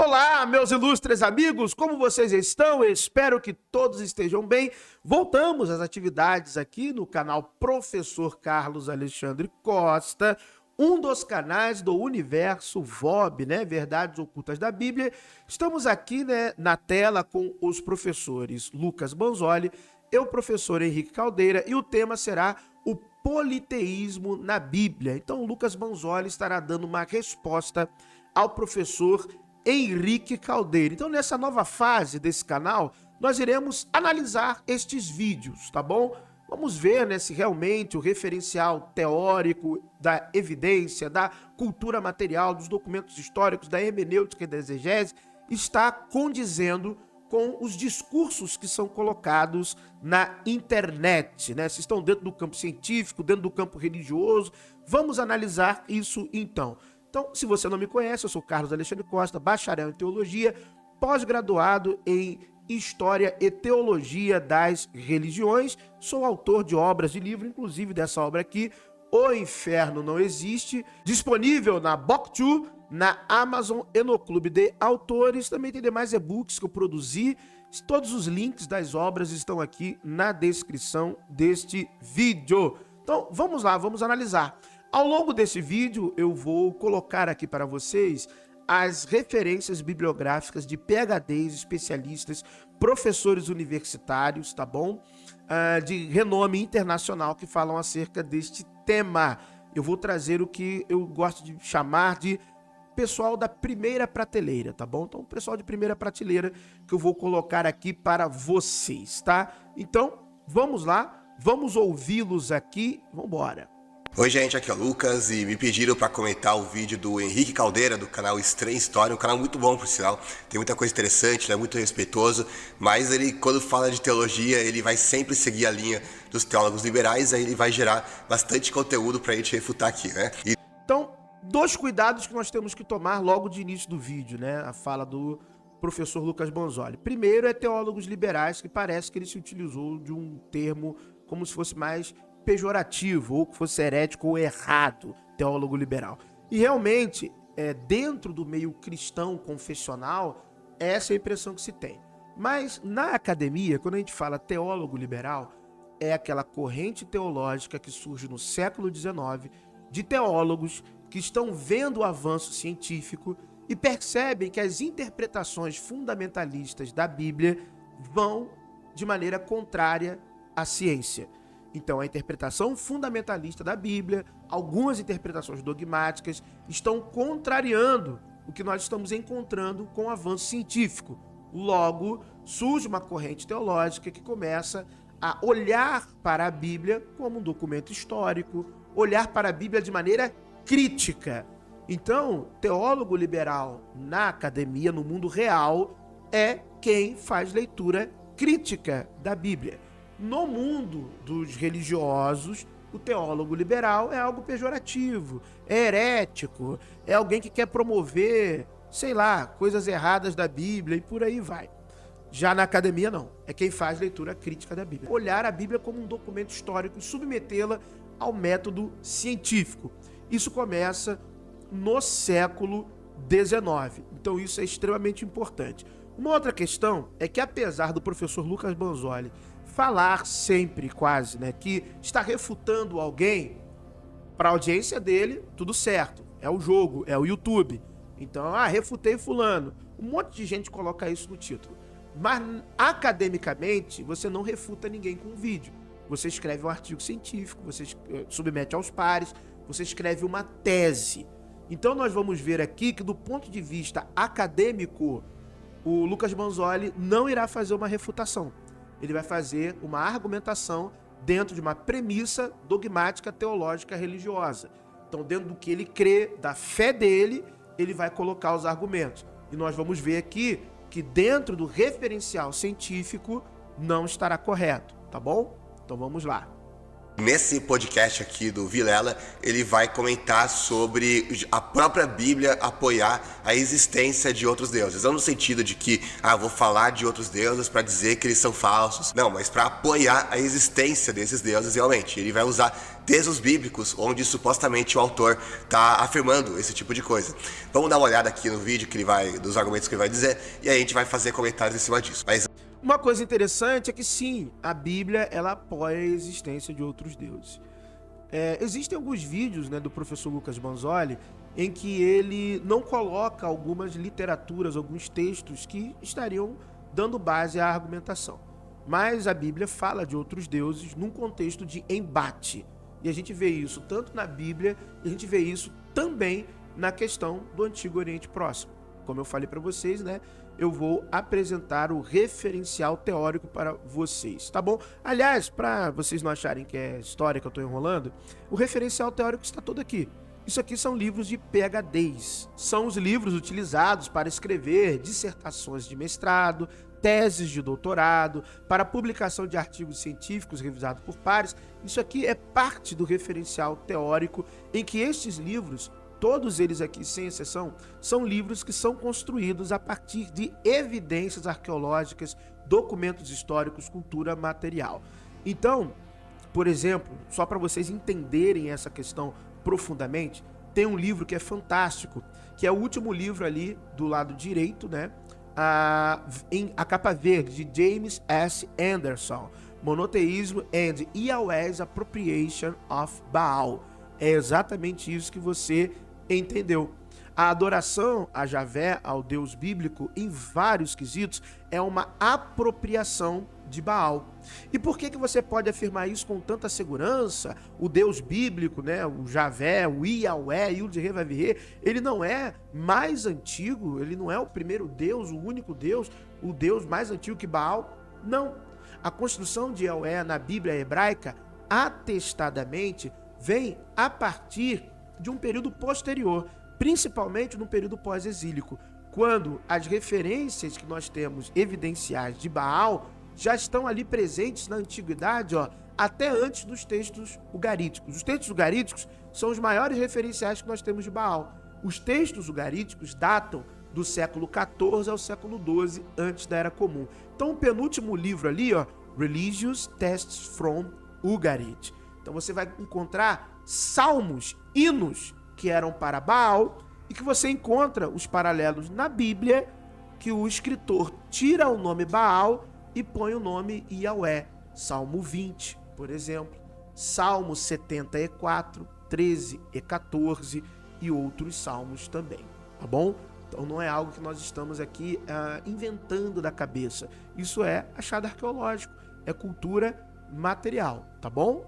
Olá, meus ilustres amigos, como vocês estão? Espero que todos estejam bem. Voltamos às atividades aqui no canal Professor Carlos Alexandre Costa, um dos canais do Universo VOB, né? Verdades Ocultas da Bíblia. Estamos aqui, né, na tela com os professores Lucas Banzoli, eu, professor Henrique Caldeira, e o tema será o politeísmo na Bíblia. Então, o Lucas Banzoli estará dando uma resposta ao professor Henrique Caldeira. Então, nessa nova fase desse canal, nós iremos analisar estes vídeos, tá bom? Vamos ver, né, se realmente o referencial teórico da evidência, da cultura material, dos documentos históricos, da hermenêutica e da exegese está condizendo com os discursos que são colocados na internet, né? Se estão dentro do campo científico, dentro do campo religioso. Vamos analisar isso então. Então, se você não me conhece, eu sou Carlos Alexandre Costa, bacharel em teologia, pós-graduado em História e Teologia das Religiões. Sou autor de obras de livro, inclusive dessa obra aqui, O Inferno Não Existe, disponível na Booktube, na Amazon e no Clube de Autores. Também tem demais e-books que eu produzi. Todos os links das obras estão aqui na descrição deste vídeo. Então, vamos lá, vamos analisar. Ao longo desse vídeo, eu vou colocar aqui para vocês as referências bibliográficas de PhDs, especialistas, professores universitários, tá bom? De renome internacional que falam acerca deste tema. Eu vou trazer o que eu gosto de chamar de pessoal da primeira prateleira, tá bom? Então, o pessoal de primeira prateleira que eu vou colocar aqui para vocês, tá? Então, vamos lá, vamos ouvi-los aqui, vamos embora. Oi gente, aqui é o Lucas e me pediram para comentar o vídeo do Henrique Caldeira do canal Estranha História, um canal muito bom por sinal, tem muita coisa interessante, né, muito respeitoso, mas ele quando fala de teologia ele vai sempre seguir a linha dos teólogos liberais, aí ele vai gerar bastante conteúdo para a gente refutar aqui, né? Então, dois cuidados que nós temos que tomar logo de início do vídeo, né, a fala do professor Lucas Banzoli. Primeiro é teólogos liberais, que parece que ele se utilizou de um termo como se fosse mais pejorativo, ou que fosse herético ou errado, teólogo liberal. E realmente, dentro do meio cristão confessional, essa é a impressão que se tem. Mas na academia, quando a gente fala teólogo liberal, é aquela corrente teológica que surge no século XIX, de teólogos que estão vendo o avanço científico e percebem que as interpretações fundamentalistas da Bíblia vão de maneira contrária à ciência. Então, a interpretação fundamentalista da Bíblia, algumas interpretações dogmáticas, estão contrariando o que nós estamos encontrando com o avanço científico. Logo, surge uma corrente teológica que começa a olhar para a Bíblia como um documento histórico, olhar para a Bíblia de maneira crítica. Então, teólogo liberal na academia, no mundo real, é quem faz leitura crítica da Bíblia. No mundo dos religiosos, o teólogo liberal é algo pejorativo, é herético, é alguém que quer promover, sei lá, coisas erradas da Bíblia e por aí vai. Já na academia, não. É quem faz leitura crítica da Bíblia. Olhar a Bíblia como um documento histórico e submetê-la ao método científico. Isso começa no século XIX. Então isso é extremamente importante. Uma outra questão é que, apesar do professor Lucas Banzoli falar sempre, quase, né, que está refutando alguém, para a audiência dele, tudo certo. É o jogo, é o YouTube. Então, refutei fulano. Um monte de gente coloca isso no título. Mas, academicamente, você não refuta ninguém com um vídeo. Você escreve um artigo científico, você submete aos pares, você escreve uma tese. Então, nós vamos ver aqui que, do ponto de vista acadêmico, o Lucas Banzoli não irá fazer uma refutação. Ele vai fazer uma argumentação dentro de uma premissa dogmática, teológica, religiosa. Então, dentro do que ele crê, da fé dele, ele vai colocar os argumentos. E nós vamos ver aqui que dentro do referencial científico não estará correto, tá bom? Então vamos lá. Nesse podcast aqui do Vilela, ele vai comentar sobre a própria Bíblia apoiar a existência de outros deuses. Não no sentido de que, vou falar de outros deuses para dizer que eles são falsos. Não, mas para apoiar a existência desses deuses realmente. Ele vai usar textos bíblicos onde supostamente o autor está afirmando esse tipo de coisa. Vamos dar uma olhada aqui no vídeo que ele vai, dos argumentos que ele vai dizer, e aí a gente vai fazer comentários em cima disso. Mas uma coisa interessante é que sim, a Bíblia ela apoia a existência de outros deuses. Existem alguns vídeos, né, do professor Lucas Bonzoli em que ele não coloca algumas literaturas, alguns textos que estariam dando base à argumentação. Mas a Bíblia fala de outros deuses num contexto de embate. E a gente vê isso tanto na Bíblia, e a gente vê isso também na questão do Antigo Oriente Próximo. Como eu falei para vocês, né? Eu vou apresentar o referencial teórico para vocês, tá bom? Aliás, para vocês não acharem que é história que eu estou enrolando, o referencial teórico está todo aqui. Isso aqui são livros de PhDs. São os livros utilizados para escrever dissertações de mestrado, teses de doutorado, para publicação de artigos científicos revisados por pares. Isso aqui é parte do referencial teórico em que estes livros, todos eles aqui, sem exceção, são livros que são construídos a partir de evidências arqueológicas, documentos históricos, cultura material. Então, por exemplo, só para vocês entenderem essa questão profundamente, tem um livro que é fantástico, que é o último livro ali do lado direito, né? A capa verde, de James S. Anderson, Monotheism and Yahweh's Appropriation of Baal. É exatamente isso que você entendeu. A adoração a Javé, ao Deus bíblico, em vários quesitos, é uma apropriação de Baal. E por que você pode afirmar isso com tanta segurança? O Deus bíblico, né, o Javé, o Yahweh, Yud-Heh-Vav-Heh, ele não é mais antigo, ele não é o primeiro Deus, o único Deus, o Deus mais antigo que Baal? Não. A construção de Yahweh na Bíblia hebraica, atestadamente, vem a partir de um período posterior, principalmente no período pós-exílico, quando as referências que nós temos evidenciais de Baal já estão ali presentes na antiguidade, até antes dos textos ugaríticos. Os textos ugaríticos são os maiores referenciais que nós temos de Baal. Os textos ugaríticos datam do século XIV ao século XII, antes da Era Comum. Então, o penúltimo livro ali, Religious Texts from Ugarit. Então, você vai encontrar salmos, hinos que eram para Baal, e que você encontra os paralelos na Bíblia, que o escritor tira o nome Baal e põe o nome Yahweh. Salmo 20, por exemplo, Salmo 74, 13 e 14 e outros salmos também, tá bom? Então não é algo que nós estamos aqui inventando da cabeça. Isso é achado arqueológico, é cultura material, tá bom?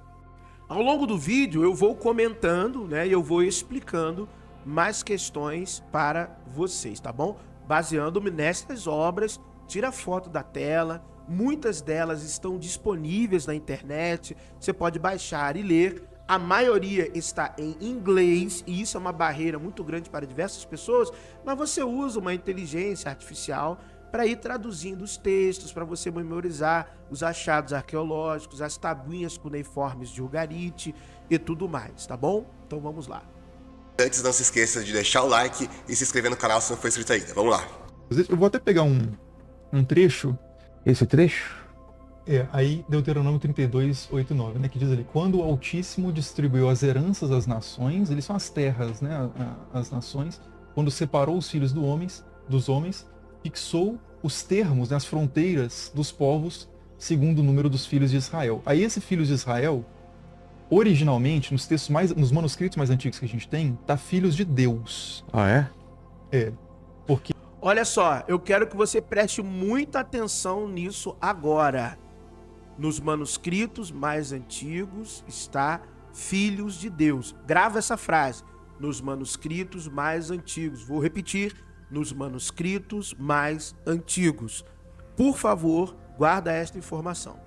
Ao longo do vídeo eu vou comentando, né, e eu vou explicando mais questões para vocês, tá bom? Baseando-me nessas obras, tira foto da tela, muitas delas estão disponíveis na internet, você pode baixar e ler. A maioria está em inglês e isso é uma barreira muito grande para diversas pessoas, mas você usa uma inteligência artificial para ir traduzindo os textos, para você memorizar os achados arqueológicos, as tabuinhas cuneiformes de Ugarit e tudo mais, tá bom? Então vamos lá. Antes, não se esqueça de deixar o like e se inscrever no canal se não for inscrito ainda. Vamos lá. Eu vou até pegar um trecho. Esse trecho? Aí Deuteronômio 32, 8 e 9, né, que diz ali: quando o Altíssimo distribuiu as heranças às nações, eles são as terras, né, as nações, quando separou os filhos dos homens, fixou os termos, né, as fronteiras dos povos, segundo o número dos filhos de Israel. Aí esse filhos de Israel, originalmente, nos manuscritos mais antigos que a gente tem, tá filhos de Deus. Ah, é? É, porque... Olha só, eu quero que você preste muita atenção nisso agora. Nos manuscritos mais antigos está filhos de Deus. Grava essa frase. Nos manuscritos mais antigos. Vou repetir. Nos manuscritos mais antigos. Por favor, guarda esta informação.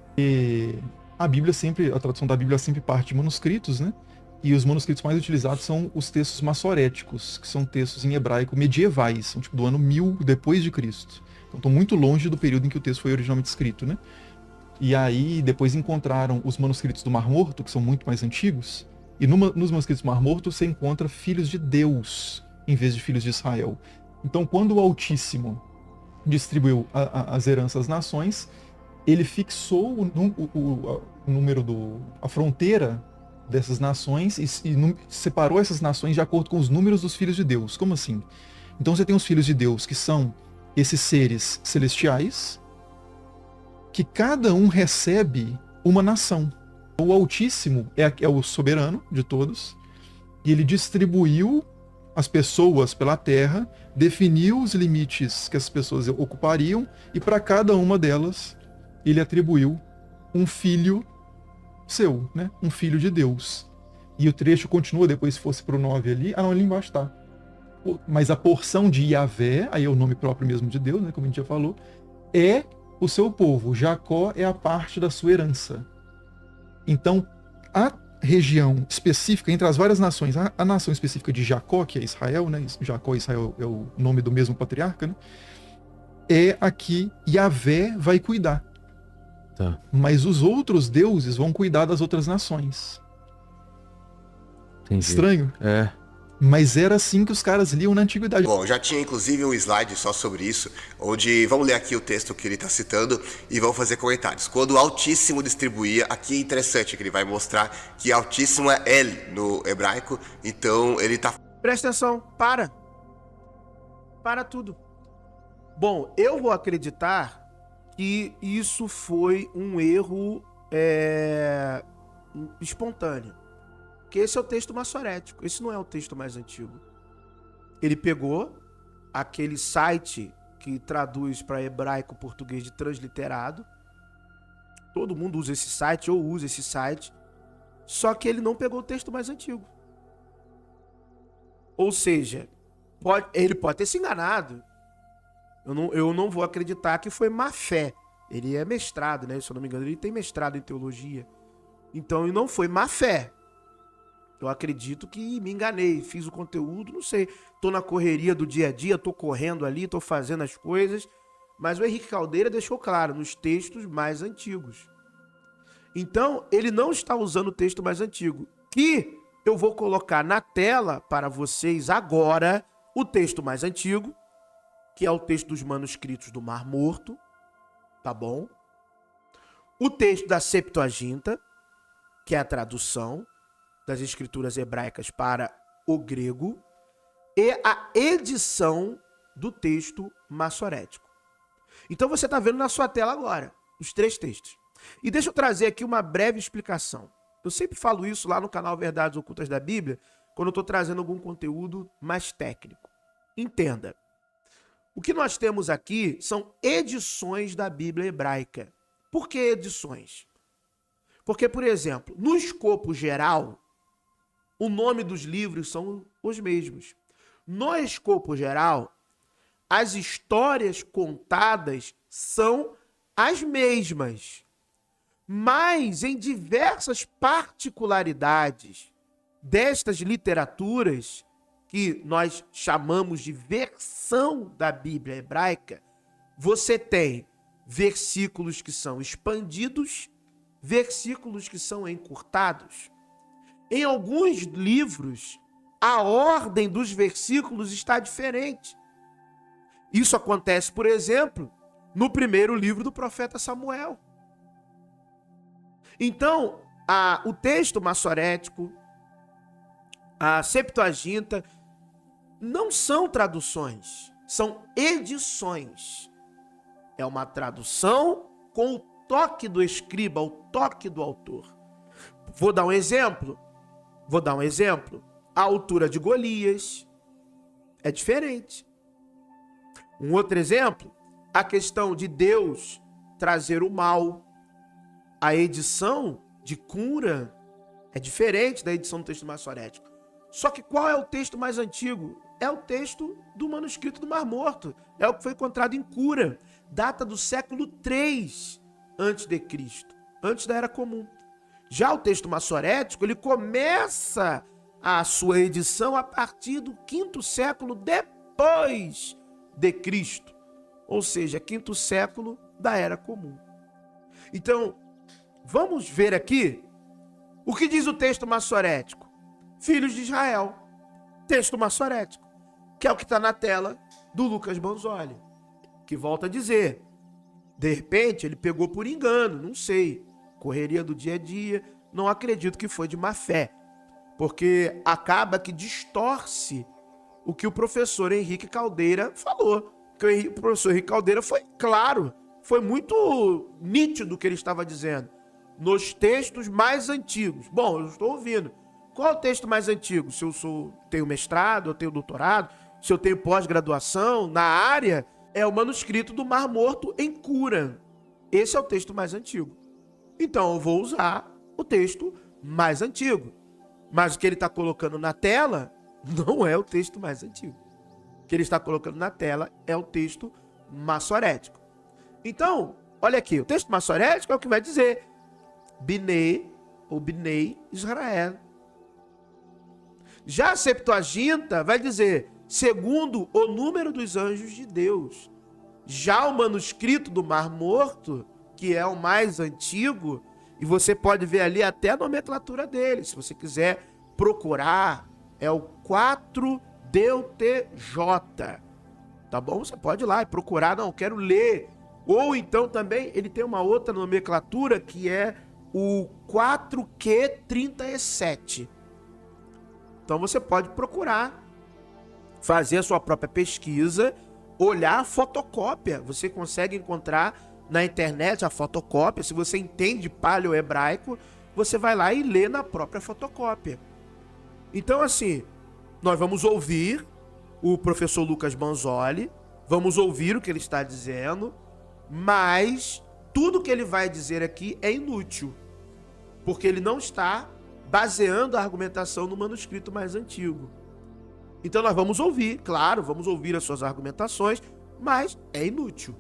A tradução da Bíblia sempre parte de manuscritos, né? E os manuscritos mais utilizados são os textos massoréticos, que são textos em hebraico medievais, são tipo do ano 1000 depois de Cristo. Então estão muito longe do período em que o texto foi originalmente escrito, né? E aí depois encontraram os manuscritos do Mar Morto, que são muito mais antigos, e nos manuscritos do Mar Morto você encontra filhos de Deus em vez de filhos de Israel. Então quando o Altíssimo distribuiu as heranças às nações, ele fixou o número a fronteira dessas nações e separou essas nações de acordo com os números dos filhos de Deus. Como assim? Então você tem os filhos de Deus, que são esses seres celestiais, que cada um recebe uma nação. O Altíssimo é o soberano de todos, e ele distribuiu as pessoas pela terra, definiu os limites que as pessoas ocupariam, e para cada uma delas ele atribuiu um filho seu, né? Um filho de Deus. E o trecho continua, depois se fosse pro 9 ali, ali embaixo tá. Mas a porção de Yahvé, aí é o nome próprio mesmo de Deus, né? Como a gente já falou, é o seu povo. Jacó é a parte da sua herança. Então, a região específica entre as várias nações, a nação específica de Jacó, que é Israel, né? Jacó e Israel é o nome do mesmo patriarca, né? É a que Yahvé vai cuidar. Tá. Mas os outros deuses vão cuidar das outras nações. Entendi. Estranho? É. Mas era assim que os caras liam na antiguidade. Bom, já tinha inclusive um slide só sobre isso, onde vamos ler aqui o texto que ele está citando e vamos fazer comentários. Quando o Altíssimo distribuía, aqui é interessante que ele vai mostrar que Altíssimo é El no hebraico, então ele está... Presta atenção, para tudo. Bom, eu vou acreditar que isso foi um erro espontâneo. Que esse é o texto massorético, esse não é o texto mais antigo. Ele pegou aquele site que traduz para hebraico português de transliterado. Todo mundo usa esse site ou usa esse site, só que ele não pegou o texto mais antigo. Ou seja, ele pode ter se enganado. Eu não vou acreditar que foi má fé. Ele é mestrado, né? Se eu não me engano, ele tem mestrado em teologia. Então, não foi má fé. Eu acredito que me enganei, fiz o conteúdo, não sei. Tô na correria do dia a dia, tô correndo ali, tô fazendo as coisas. Mas o Henrique Caldeira deixou claro, nos textos mais antigos. Então, ele não está usando o texto mais antigo. Que eu vou colocar na tela para vocês agora o texto mais antigo, que é o texto dos manuscritos do Mar Morto, tá bom? O texto da Septuaginta, que é a tradução das escrituras hebraicas para o grego, e a edição do texto massorético. Então você está vendo na sua tela agora os 3 textos. E deixa eu trazer aqui uma breve explicação. Eu sempre falo isso lá no canal Verdades Ocultas da Bíblia, quando eu estou trazendo algum conteúdo mais técnico. Entenda. O que nós temos aqui são edições da Bíblia hebraica. Por que edições? Porque, por exemplo, no escopo geral, o nome dos livros são os mesmos. No escopo geral, as histórias contadas são as mesmas. Mas em diversas particularidades destas literaturas, que nós chamamos de versão da Bíblia hebraica, você tem versículos que são expandidos, versículos que são encurtados. Em alguns livros, a ordem dos versículos está diferente. Isso acontece, por exemplo, no primeiro livro do profeta Samuel. Então, o texto massorético, a Septuaginta, não são traduções, são edições. É uma tradução com o toque do escriba, o toque do autor. Vou dar um exemplo. A altura de Golias é diferente. Um outro exemplo, a questão de Deus trazer o mal. A edição de Qumran é diferente da edição do texto massorético. Só que qual é o texto mais antigo? É o texto do manuscrito do Mar Morto. É o que foi encontrado em Qumran. Data do século 3 a.C., antes da Era Comum. Já o texto massorético, ele começa a sua edição a partir do 5º século depois de Cristo. Ou seja, 5º século da Era Comum. Então, vamos ver aqui o que diz o texto massorético. Filhos de Israel. Texto massorético, que é o que está na tela do Lucas Bonzoli, que volta a dizer, de repente ele pegou por engano, não sei, correria do dia a dia, não acredito que foi de má fé, porque acaba que distorce o que o professor Henrique Caldeira falou, que o professor Henrique Caldeira foi claro, foi muito nítido o que ele estava dizendo, nos textos mais antigos. Bom, eu estou ouvindo. Qual é o texto mais antigo? Se eu tenho mestrado, eu tenho doutorado, se eu tenho pós-graduação na área, é o manuscrito do Mar Morto em Qumran. Esse é o texto mais antigo. Então eu vou usar o texto mais antigo. Mas o que ele está colocando na tela não é o texto mais antigo. O que ele está colocando na tela é o texto massorético. Então, olha aqui, o texto massorético é o que vai dizer Binei ou Binei Israel. Já a Septuaginta vai dizer segundo o número dos anjos de Deus. Já o manuscrito do Mar Morto, que é o mais antigo, e você pode ver ali até a nomenclatura dele, se você quiser procurar, é o 4DTJ. Tá bom? Você pode ir lá e procurar, não, quero ler. Ou então também ele tem uma outra nomenclatura que é o 4Q37. Então você pode procurar, fazer a sua própria pesquisa, olhar a fotocópia. Você consegue encontrar na internet a fotocópia. Se você entende paleo-hebraico, você vai lá e lê na própria fotocópia. Então assim, nós vamos ouvir o professor Lucas Bonzoli, vamos ouvir o que ele está dizendo, mas tudo que ele vai dizer aqui é inútil, porque ele não está baseando a argumentação no manuscrito mais antigo. Então nós vamos ouvir, claro, vamos ouvir as suas argumentações, mas é inútil.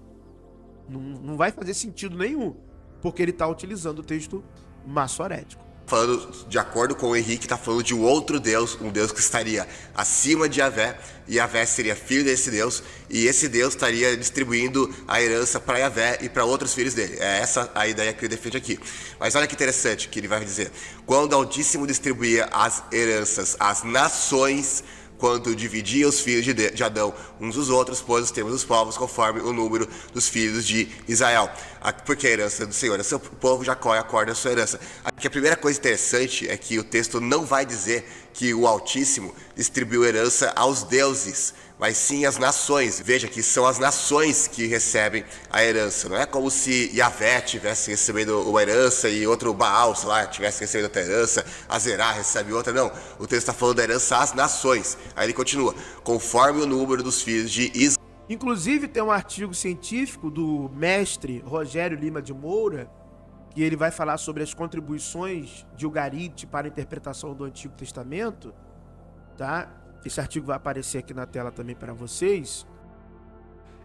Não vai fazer sentido nenhum, porque ele está utilizando o texto massorético. Falando, de acordo com o Henrique, está falando de um outro Deus, um Deus que estaria acima de Yahvé, e Yahvé seria filho desse Deus, e esse Deus estaria distribuindo a herança para Yahvé e para outros filhos dele. É essa a ideia que ele defende aqui. Mas olha que interessante que ele vai dizer. Quando o Altíssimo distribuía as heranças às nações, quando dividia os filhos de Adão uns dos outros, pôs os termos dos povos conforme o número dos filhos de Israel. Porque a herança do Senhor é seu povo, Jacó acorda a sua herança. Aqui a primeira coisa interessante é que o texto não vai dizer que o Altíssimo distribuiu herança aos deuses, mas sim às nações. Veja que são as nações que recebem a herança. Não é como se Yahvé tivesse recebendo uma herança e outro Baal, sei lá, tivesse recebendo outra herança, Azerá recebe outra. Não, o texto está falando da herança às nações. Aí ele continua, conforme o número dos filhos de Israel. Inclusive tem um artigo científico do mestre Rogério Lima de Moura, que ele vai falar sobre as contribuições de Ugarit para a interpretação do Antigo Testamento, tá? Esse artigo vai aparecer aqui na tela também para vocês.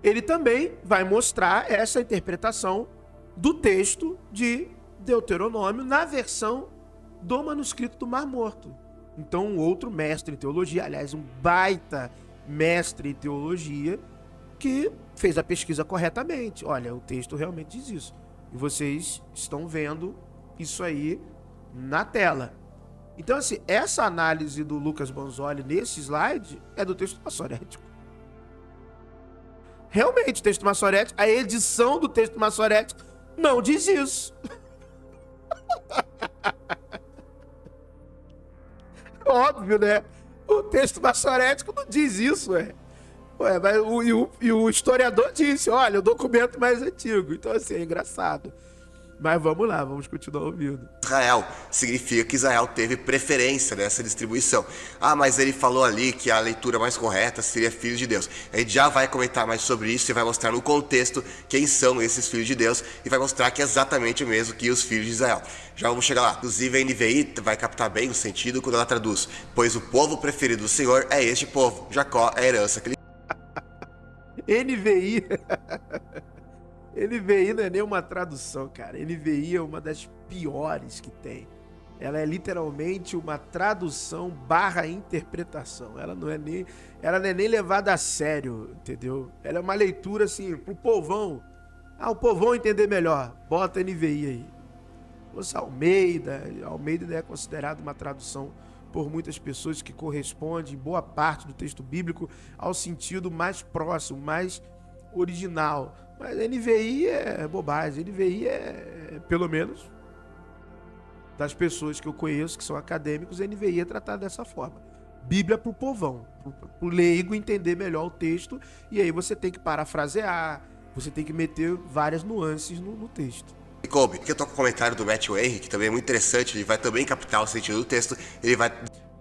Ele também vai mostrar essa interpretação do texto de Deuteronômio na versão do manuscrito do Mar Morto. Então, um outro mestre em teologia, aliás, um baita mestre em teologia, que fez a pesquisa corretamente. Olha, o texto realmente diz isso. E vocês estão vendo isso aí na tela. Então, assim, essa análise do Lucas Bonzoli nesse slide é do texto massorético. Realmente, o texto massorético, a edição do texto massorético não diz isso. Óbvio, né? O texto massorético não diz isso, mas o historiador disse, olha, o documento mais antigo. Então, assim, é engraçado. Mas vamos lá, vamos continuar ouvindo. Israel significa que Israel teve preferência nessa distribuição. Ah, mas ele falou ali que a leitura mais correta seria filhos de Deus. A gente já vai comentar mais sobre isso e vai mostrar no contexto quem são esses filhos de Deus e vai mostrar que é exatamente o mesmo que os filhos de Israel. Já vamos chegar lá. Inclusive a NVI vai captar bem o sentido quando ela traduz. Pois o povo preferido do Senhor é este povo. Jacó é a herança que ele... NVI... NVI não é nem uma tradução, cara. NVI é uma das piores que tem. Ela é literalmente uma tradução / interpretação. Ela não é nem levada a sério, entendeu? Ela é uma leitura assim pro povão. Ah, o povão entender melhor. Bota NVI aí. Você Almeida é considerado uma tradução por muitas pessoas que corresponde, em boa parte do texto bíblico, ao sentido mais próximo, mais original. Mas NVI é bobagem. NVI é, pelo menos, das pessoas que eu conheço, que são acadêmicos, NVI é tratado dessa forma. Bíblia para o povão, para o leigo entender melhor o texto, e aí você tem que parafrasear, você tem que meter várias nuances no texto. Kobe, aqui eu tô com o comentário do Matthew Henry, que também é muito interessante, ele vai também captar o sentido do texto, ele vai...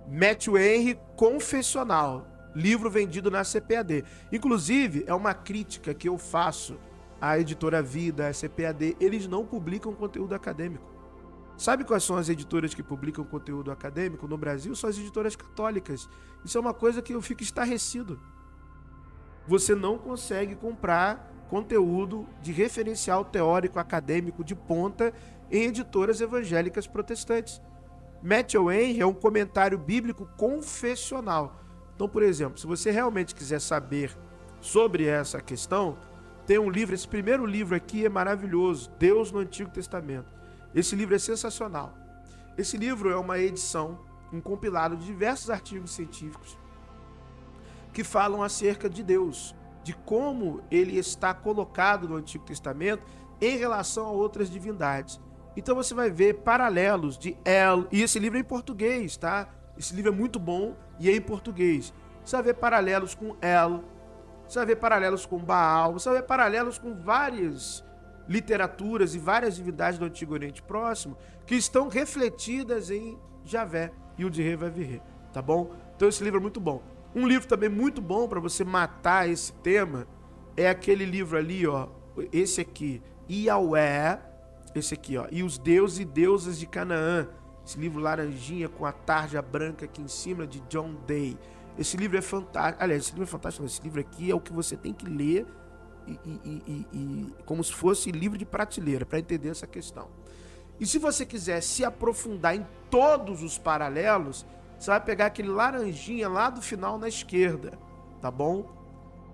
Matthew Henry, Confessional, livro vendido na CPAD. Inclusive, é uma crítica que eu faço à Editora Vida, à CPAD, eles não publicam conteúdo acadêmico. Sabe quais são as editoras que publicam conteúdo acadêmico no Brasil? São as editoras católicas. Isso é uma coisa que eu fico estarrecido. Você não consegue comprar conteúdo de referencial teórico acadêmico de ponta em editoras evangélicas protestantes. Matthew Henry é um comentário bíblico confessional. Então, por exemplo, se você realmente quiser saber sobre essa questão, tem um livro, esse primeiro livro aqui é maravilhoso, Deus no Antigo Testamento. Esse livro é sensacional. Esse livro é uma edição, um compilado de diversos artigos científicos que falam acerca de Deus, de como ele está colocado no Antigo Testamento em relação a outras divindades. Então você vai ver paralelos de El, e esse livro é em português, tá? Esse livro é muito bom e é em português. Você vai ver paralelos com El, você vai ver paralelos com Baal, você vai ver paralelos com várias literaturas e várias divindades do Antigo Oriente Próximo que estão refletidas em Javé, e o de Rei vai vir, tá bom? Então esse livro é muito bom. Um livro também muito bom para você matar esse tema é aquele livro ali, ó, esse aqui, Yahweh, esse aqui, ó, e os deuses e deusas de Canaã. Esse livro laranjinha com a tarja branca aqui em cima, de John Day. Esse livro é fantástico. Aliás, esse livro é fantástico. Esse livro aqui é o que você tem que ler e como se fosse livro de prateleira para entender essa questão. E se você quiser se aprofundar em todos os paralelos, você vai pegar aquele laranjinha lá do final na esquerda, tá bom?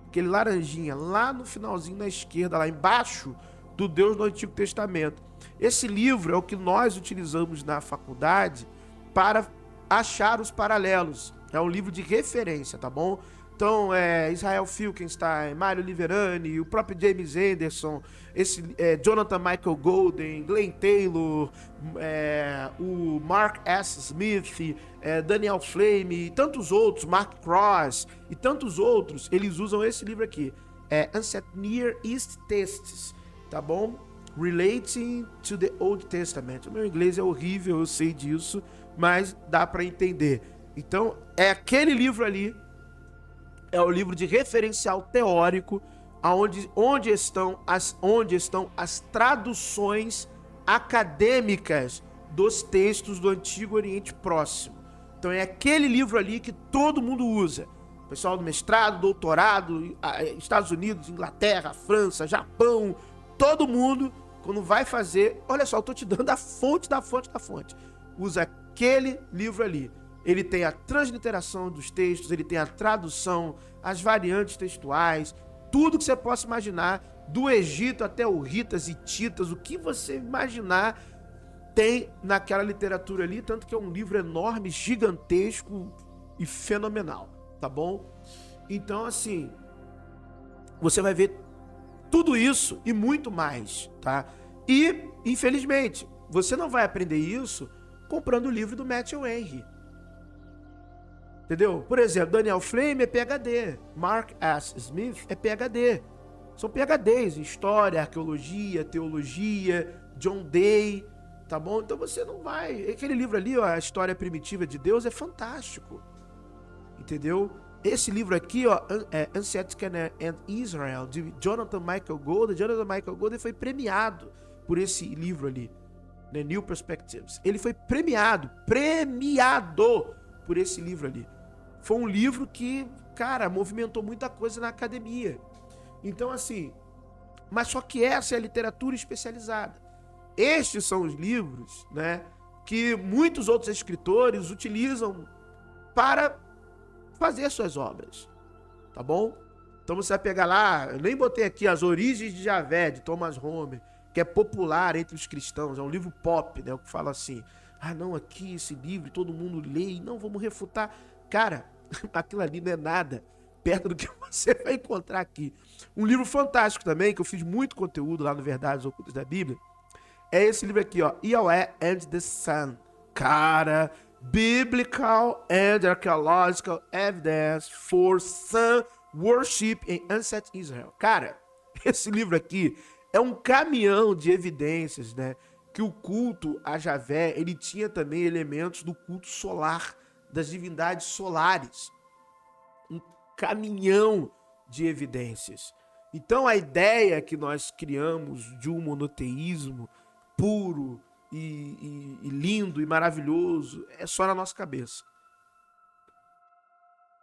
Aquele laranjinha lá no finalzinho na esquerda, lá embaixo do Deus do Antigo Testamento. Esse livro é o que nós utilizamos na faculdade para achar os paralelos. É um livro de referência, tá bom? Então, Israel Finkelstein, Mário Liverani, o próprio James Anderson, Jonathan Michael Golden, Glenn Taylor, o Mark S. Smith, Daniel Flame e tantos outros, Mark Cross e tantos outros, eles usam esse livro aqui, Ancient Near East Texts, tá bom? Relating to the Old Testament. O meu inglês é horrível, eu sei disso, mas dá para entender. Então, é aquele livro ali, é o livro de referencial teórico, onde estão as traduções acadêmicas dos textos do Antigo Oriente Próximo. Então é aquele livro ali que todo mundo usa. Pessoal do mestrado, doutorado, Estados Unidos, Inglaterra, França, Japão, todo mundo, quando vai fazer, olha só, eu estou te dando a fonte da fonte da fonte. Usa aquele livro ali. Ele tem a transliteração dos textos, ele tem a tradução, as variantes textuais, tudo que você possa imaginar, do Egito até o Ritas e Titas, o que você imaginar tem naquela literatura ali, tanto que é um livro enorme, gigantesco e fenomenal, tá bom? Então, assim, você vai ver tudo isso e muito mais, tá? E, infelizmente, você não vai aprender isso comprando o livro do Matthew Henry. Entendeu? Por exemplo, Daniel Flame é PhD, Mark S. Smith é PhD. São PhDs em história, arqueologia, teologia, John Day, tá bom? Então você não vai... Aquele livro ali, ó, A História Primitiva de Deus, é fantástico. Entendeu? Esse livro aqui, ó, Ancient Canaan and Israel, de Jonathan Michael Golden. Jonathan Michael Golden foi premiado por esse livro ali, né? New Perspectives. Ele foi premiado por esse livro ali. Foi um livro que, cara, movimentou muita coisa na academia. Então, assim, mas só que essa é a literatura especializada. Estes são os livros, né, que muitos outros escritores utilizam para fazer suas obras, tá bom? Então você vai pegar lá, eu nem botei aqui, As Origens de Javé, de Thomas Homer, que é popular entre os cristãos, é um livro pop, né? O que fala assim, não, aqui esse livro, todo mundo lê, não, vamos refutar. Cara, aquilo ali não é nada perto do que você vai encontrar aqui. Um livro fantástico também, que eu fiz muito conteúdo lá no Verdades Ocultas da Bíblia, é esse livro aqui, ó, Yahweh and the Sun. Cara, Biblical and Archaeological Evidence for Sun Worship in Ancient Israel. Cara, esse livro aqui é um caminhão de evidências, né? Que o culto a Javé, ele tinha também elementos do culto solar, das divindades solares. Um caminhão de evidências. Então a ideia que nós criamos de um monoteísmo puro e lindo e maravilhoso é só na nossa cabeça.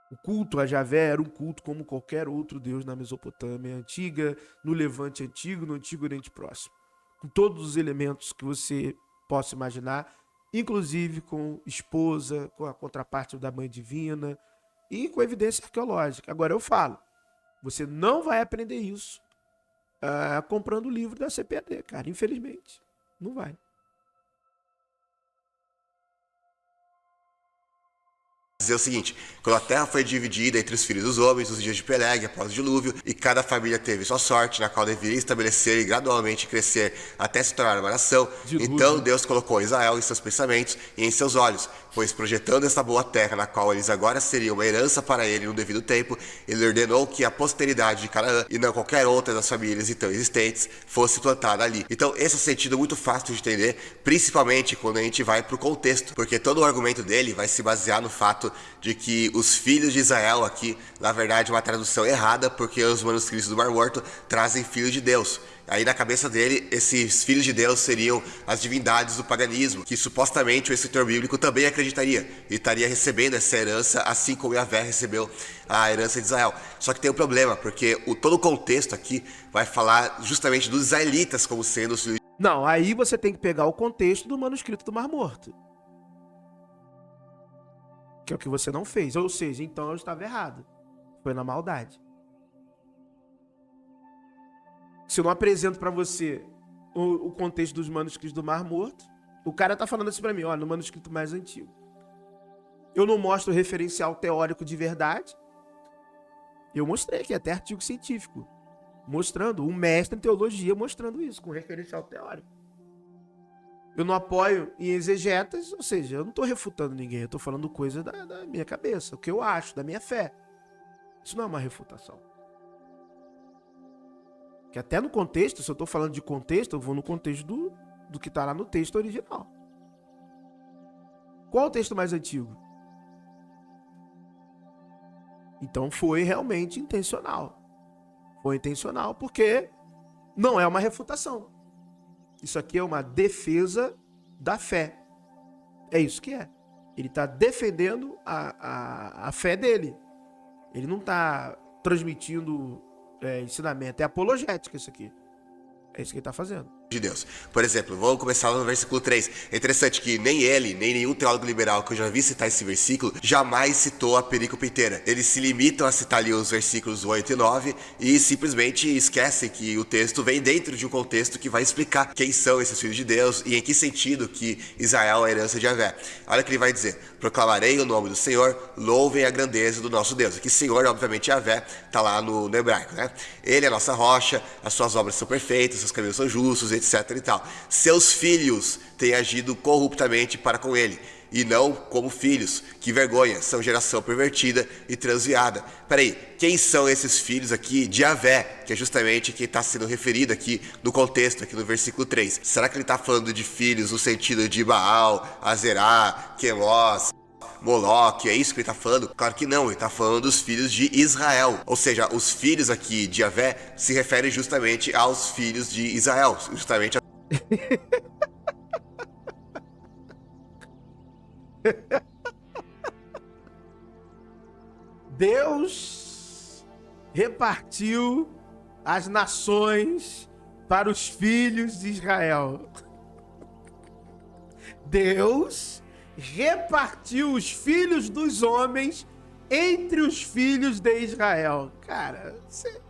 O culto a Javé era um culto como qualquer outro deus na Mesopotâmia antiga, no Levante antigo, no Antigo Oriente Próximo. Com todos os elementos que você possa imaginar, inclusive com esposa, com a contraparte da mãe divina e com evidência arqueológica. Agora eu falo, você não vai aprender isso comprando o livro da CPAD, cara, infelizmente. Não vai. Dizer o seguinte, quando a terra foi dividida entre os filhos dos homens, nos dias de Peleg, após o dilúvio, e cada família teve sua sorte, na qual deveria estabelecer e gradualmente crescer até se tornar uma nação, então Deus colocou Israel em seus pensamentos e em seus olhos, pois projetando essa boa terra, na qual eles agora seriam uma herança para ele no devido tempo, ele ordenou que a posteridade de Canaã, e não qualquer outra das famílias então existentes, fosse plantada ali. Então esse é um sentido muito fácil de entender, principalmente quando a gente vai para o contexto, porque todo o argumento dele vai se basear no fato de que os filhos de Israel aqui, na verdade, uma tradução errada, porque os manuscritos do Mar Morto trazem filhos de Deus. Aí na cabeça dele, esses filhos de Deus seriam as divindades do paganismo, que supostamente o escritor bíblico também acreditaria, e estaria recebendo essa herança, assim como Yahvé recebeu a herança de Israel. Só que tem um problema, porque todo o contexto aqui vai falar justamente dos israelitas como sendo os filhos. Não, aí você tem que pegar o contexto do manuscrito do Mar Morto. Que é o que você não fez. Ou seja, então eu estava errado. Foi na maldade. Se eu não apresento para você o contexto dos manuscritos do Mar Morto, o cara tá falando assim para mim, ó, no manuscrito mais antigo. Eu não mostro referencial teórico de verdade. Eu mostrei aqui até artigo científico, mostrando, um mestre em teologia mostrando isso, com referencial teórico. Eu não apoio em exegetas, ou seja, eu não estou refutando ninguém, eu estou falando coisa da minha cabeça, o que eu acho, da minha fé. Isso não é uma refutação. Que até no contexto, se eu estou falando de contexto, eu vou no contexto do que está lá no texto original. Qual é o texto mais antigo? Então foi realmente intencional. Foi intencional porque não é uma refutação. Isso aqui é uma defesa da fé. É isso que é. Ele está defendendo a fé dele. Ele não está transmitindo ensinamento. É apologética isso aqui. É isso que ele está fazendo. De Deus. Por exemplo, vamos começar no versículo 3. É interessante que nem ele, nem nenhum teólogo liberal que eu já vi citar esse versículo, jamais citou a perícope inteira. Eles se limitam a citar ali os versículos 8 e 9 e simplesmente esquecem que o texto vem dentro de um contexto que vai explicar quem são esses filhos de Deus e em que sentido que Israel é a herança de Yahvé. Olha o que ele vai dizer. Proclamarei o nome do Senhor, louvem a grandeza do nosso Deus. Aqui Senhor, obviamente, Yahvé, está lá no hebraico, né? Ele é a nossa rocha, as suas obras são perfeitas, seus caminhos são justos, etc e tal. Seus filhos têm agido corruptamente para com ele, e não como filhos. Que vergonha, são geração pervertida e transviada. Peraí, quem são esses filhos aqui de Yahvé, que é justamente quem está sendo referido aqui no contexto, aqui no versículo 3? Será que ele está falando de filhos no sentido de Baal, Azerá, Quemós, Moloque, é isso que ele está falando? Claro que não, ele está falando dos filhos de Israel. Ou seja, os filhos aqui de Yahvé se referem justamente aos filhos de Israel, justamente a... Deus repartiu as nações para os filhos de Israel. Deus repartiu os filhos dos homens entre os filhos de Israel. Cara, você...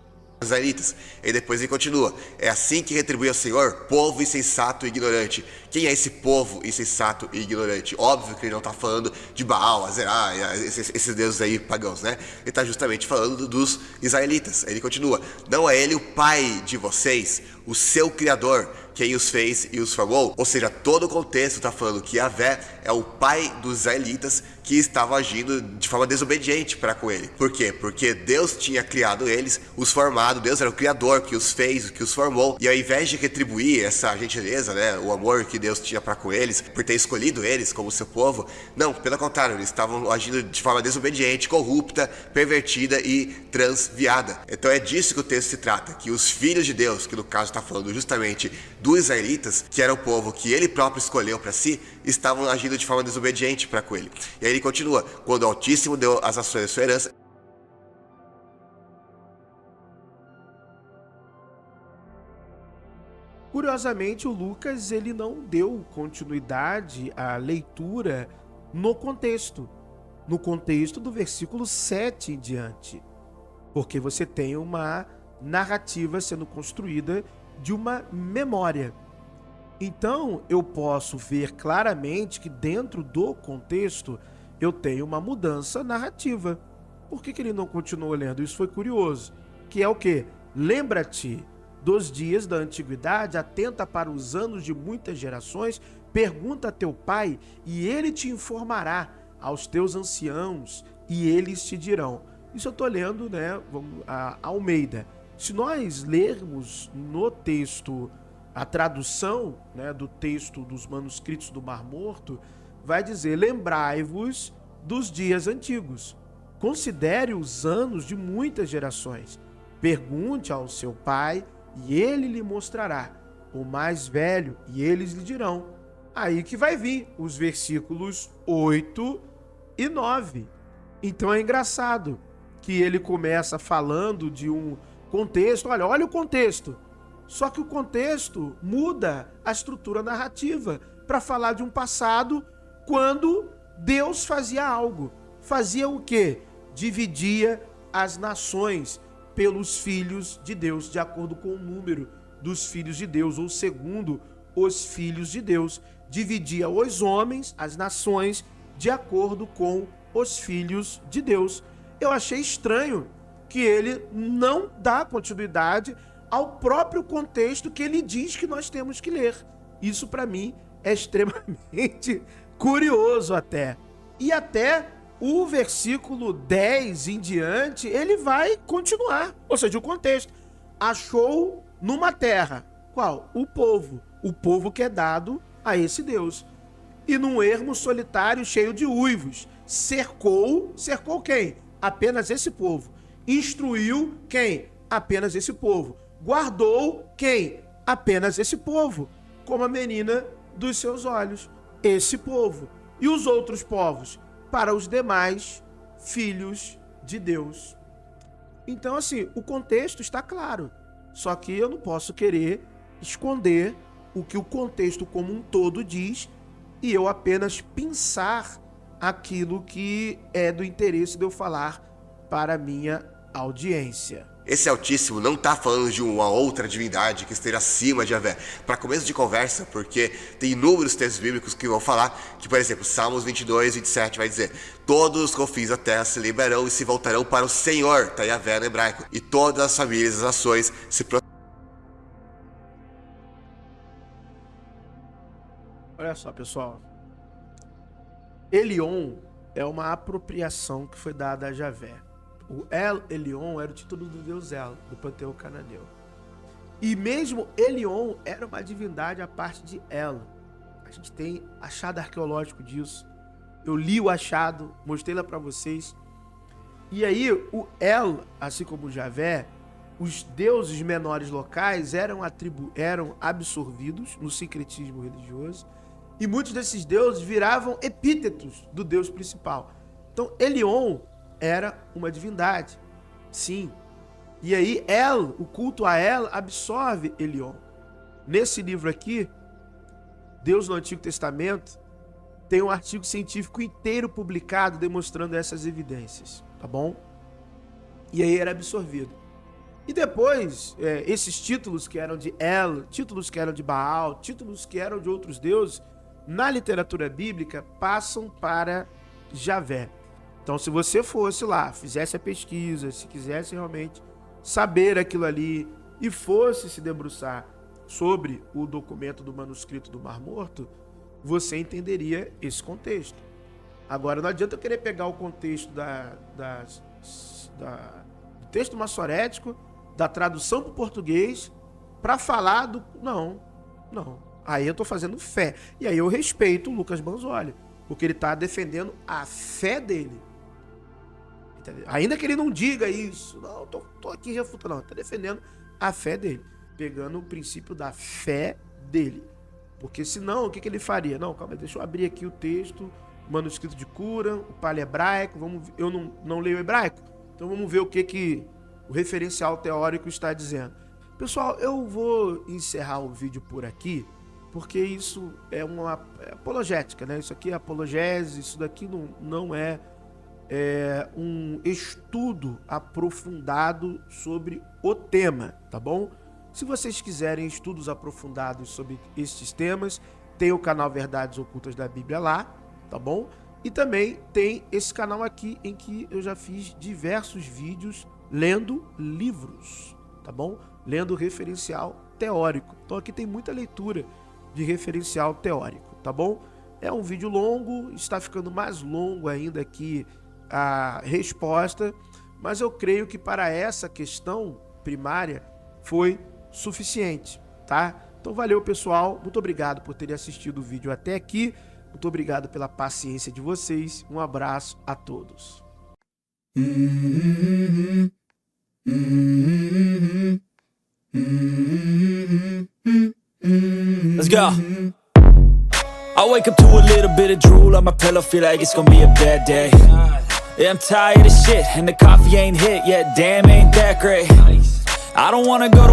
Israelitas. E depois ele continua: é assim que retribui ao Senhor, povo insensato e ignorante. Quem é esse povo insensato e ignorante? Óbvio que ele não está falando de Baal, Azerá, esses deuses aí pagãos, né? Ele está justamente falando dos israelitas. Ele continua: não é ele o pai de vocês, o seu criador, quem os fez e os formou? Ou seja, todo o contexto está falando que Yahvé é o pai dos israelitas que estavam agindo de forma desobediente para com ele. Por quê? Porque Deus tinha criado eles, os formado, Deus era o criador que os fez, que os formou, e ao invés de retribuir essa gentileza, né, o amor que Deus tinha para com eles, por ter escolhido eles como seu povo, não, pelo contrário, eles estavam agindo de forma desobediente, corrupta, pervertida e transviada. Então é disso que o texto se trata, que os filhos de Deus, que no caso está falando justamente dos israelitas, que era o povo que ele próprio escolheu para si, estavam agindo de forma desobediente para com ele. E aí ele continua: quando o Altíssimo deu às nações a sua herança. Curiosamente, o Lucas ele não deu continuidade à leitura no contexto do versículo 7 em diante, porque você tem uma narrativa sendo construída de uma memória. Então, eu posso ver claramente que dentro do contexto eu tenho uma mudança narrativa. Por que ele não continuou lendo? Isso foi curioso. Que é o quê? Lembra-te dos dias da antiguidade, atenta para os anos de muitas gerações, pergunta a teu pai e ele te informará, aos teus anciãos e eles te dirão. Isso eu estou lendo, né, a Almeida. Se nós lermos no texto a tradução, né, do texto dos manuscritos do Mar Morto, vai dizer: lembrai-vos dos dias antigos, considere os anos de muitas gerações, pergunte ao seu pai e ele lhe mostrará, o mais velho e eles lhe dirão. Aí que vai vir os versículos 8 e 9. Então é engraçado que ele começa falando de um contexto. Olha o contexto. Só que o contexto muda a estrutura narrativa para falar de um passado quando Deus fazia algo. Fazia o quê? Dividia as nações pelos filhos de Deus, de acordo com o número dos filhos de Deus, ou segundo os filhos de Deus. Dividia os homens, as nações, de acordo com os filhos de Deus. Eu achei estranho que ele não dá continuidade ao próprio contexto que ele diz que nós temos que ler. Isso para mim é extremamente curioso até. E até o versículo 10 em diante, ele vai continuar. Ou seja, o contexto. Achou numa terra. Qual? O povo. O povo que é dado a esse Deus. E num ermo solitário cheio de uivos. Cercou quem? Apenas esse povo. Instruiu quem? Apenas esse povo. Guardou quem? Apenas esse povo. Como a menina dos seus olhos. Esse povo. E os outros povos? Para os demais filhos de Deus. Então, assim, o contexto está claro. Só que eu não posso querer esconder o que o contexto como um todo diz e eu apenas pensar aquilo que é do interesse de eu falar para a minha audiência. Esse Altíssimo não está falando de uma outra divindade que esteja acima de Yahvé. Para começo de conversa, porque tem inúmeros textos bíblicos que vão falar que, por exemplo, Salmos 22, 27 vai dizer: todos os confins da terra se lembrarão e se voltarão para o Senhor, tá Yahvé no hebraico, e todas as famílias e as nações se Olha só, pessoal. Elion é uma apropriação que foi dada a Javé. O El Elyon era o título do deus El, do panteão cananeu. E mesmo Elion era uma divindade à parte de El. A gente tem achado arqueológico disso. Eu li o achado, mostrei lá para vocês. E aí o El, assim como o Javé, os deuses menores locais eram absorvidos no sincretismo religioso. E muitos desses deuses viravam epítetos do deus principal. Então Elion era uma divindade, sim. E aí El, o culto a El, absorve Elion. Nesse livro aqui, Deus no Antigo Testamento, tem um artigo científico inteiro publicado demonstrando essas evidências. tá bom? E aí era absorvido. E depois, esses títulos que eram de El, títulos que eram de Baal, títulos que eram de outros deuses, na literatura bíblica, passam para Javé. Então, se você fosse lá, fizesse a pesquisa, se quisesse realmente saber aquilo ali e fosse se debruçar sobre o documento do manuscrito do Mar Morto, você entenderia esse contexto. Agora, não adianta eu querer pegar o contexto do texto massorético, da tradução para o português, para falar do... Não. Aí eu estou fazendo fé. E aí eu respeito o Lucas Banzoli, porque ele está defendendo a fé dele. Entendeu? Ainda que ele não diga isso, não, tô aqui refutando, não, está defendendo a fé dele, pegando o princípio da fé dele. Porque senão, o que ele faria? Não, calma aí, deixa eu abrir aqui o texto, o manuscrito de Qumran, o paleo-hebraico, eu não leio hebraico, então vamos ver o que o referencial teórico está dizendo. Pessoal, eu vou encerrar o vídeo por aqui, porque isso é uma apologética, né? Isso aqui é apologese, isso daqui não é um estudo aprofundado sobre o tema, tá bom? Se vocês quiserem estudos aprofundados sobre estes temas, tem o canal Verdades Ocultas da Bíblia lá, tá bom? E também tem esse canal aqui em que eu já fiz diversos vídeos lendo livros, tá bom? Lendo referencial teórico. Então aqui tem muita leitura de referencial teórico, tá bom? É um vídeo longo, está ficando mais longo ainda aqui a resposta, mas eu creio que para essa questão primária foi suficiente, tá? Então valeu, pessoal, muito obrigado por terem assistido o vídeo até aqui, muito obrigado pela paciência de vocês, um abraço a todos. Let's go. I wake up to a little bit of drool on my pillow, feel like it's gonna be a bad day. Yeah, I'm tired of shit, and the coffee ain't hit yet, damn, ain't that great. I don't wanna go to